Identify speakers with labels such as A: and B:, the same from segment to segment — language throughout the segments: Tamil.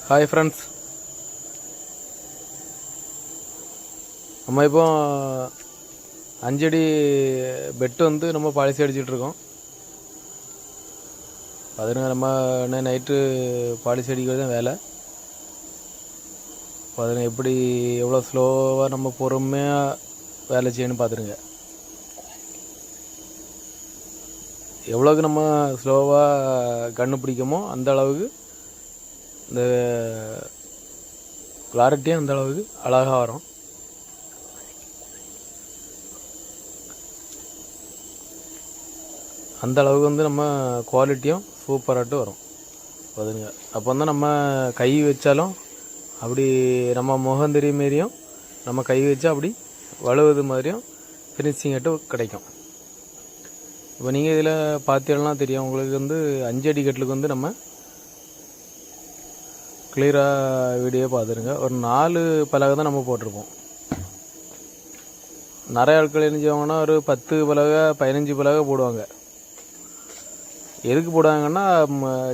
A: ஹாய் ஃப்ரெண்ட்ஸ், நம்ம இப்போ 5 அடி பெட்டு வந்து நம்ம பாலிசி அடிச்சிட்ருக்கோம். அதுங்க நம்ம நைட்டு பாலிசி அடிக்கிறது தான் வேலை. அதுங்க எப்படி எவ்வளோ ஸ்லோவாக நம்ம பொறுமையாக வேலை செய்யணும்னு பார்த்துருங்க. எவ்வளோக்கு நம்ம ஸ்லோவாக கண்ணு பிடிக்குமோ அந்த அளவுக்கு இந்த கிளாரிட்டியும் அந்த அளவுக்கு அழகாக வரும். அந்த அளவுக்கு வந்து நம்ம குவாலிட்டியும் சூப்பராகிட்டு வரும். அதுங்க அப்போ வந்து நம்ம கை வச்சாலும் அப்படி நம்ம முகம் தெரிய மாரியும் நம்ம கை வச்சா அப்படி வழுவது மாதிரியும் ஃபினிஷிங்காட்டு கிடைக்கும். இப்போ நீங்கள் இதில் பார்த்தீங்கன்னா தெரியும், உங்களுக்கு வந்து 5 அடி கட்டிலுக்கு வந்து நம்ம கிளியராக வீடியோ பார்த்துருங்க. ஒரு 4 பலகை தான் நம்ம போட்டிருப்போம். நிறைய ஆட்கள் என்ன செய்வாங்கன்னா ஒரு 10 பலகை 15 பலகை போடுவாங்க. எதுக்கு போடுவாங்கன்னா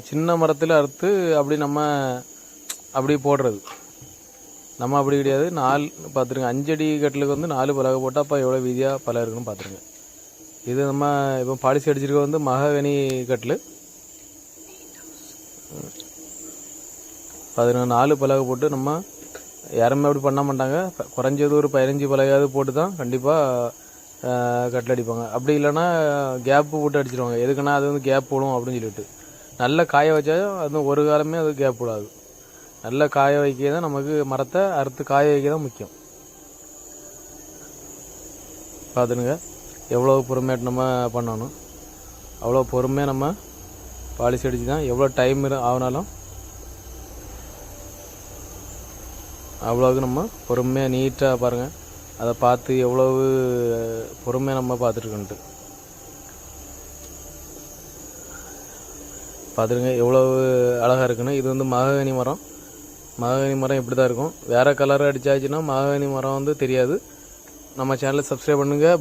A: சின்ன மரத்தில் அறுத்து அப்படி நம்ம அப்படி போடுறது. நம்ம அப்படி கிடையாது. 4 பார்த்துருங்க, 5 அடி கட்டிலுக்கு வந்து 4 பலகை போட்டால் அப்போ எவ்வளோ வீதியாக பலகை இருக்குன்னு பார்த்துருங்க. இது நம்ம இப்போ பாலிசி அடிச்சிருக்க வந்து மகாகனி கட்டில். 4 பலகை போட்டு நம்ம யாருமே அப்படி பண்ண மாட்டாங்க. குறைஞ்சது ஒரு 15 பலகையாவது போட்டு தான் கண்டிப்பாக கட்டில் அடிப்பாங்க. அப்படி இல்லைன்னா கேப்பு போட்டு அடிச்சிடுவாங்க. எதுக்குன்னா அது வந்து கேப் போடும் அப்படின்னு சொல்லிட்டு. நல்ல காய வச்சா அது ஒரு காலமே அது கேப் போடாது. நல்ல காய வைக்க தான் நமக்கு மரத்தை அறுத்து காய வைக்க தான் முக்கியம். பார்த்துனுங்க எவ்வளோ பொறுமையாக நம்ம பண்ணணும். அவ்வளோ பொறுமையாக நம்ம பாலிசி அடித்து தான் எவ்வளோ டைம் ஆகினாலும் அவ்வளோவுக்கு நம்ம பொறுமையாக நீட்டாக பாருங்கள். அதை பார்த்து எவ்வளவு பொறுமையாக நம்ம பார்த்துருக்கோன்ட்டு பார்த்துருங்க எவ்வளவு அழகாக இருக்குன்னு. இது வந்து மகாகனி மரம். மகாகனி மரம் இப்படி தான் இருக்கும். வேறு கலர் அடித்தாச்சுன்னா மகாகனி மரம் வந்து தெரியாது. நம்ம சேனலை சப்ஸ்கிரைப் பண்ணுங்கள்.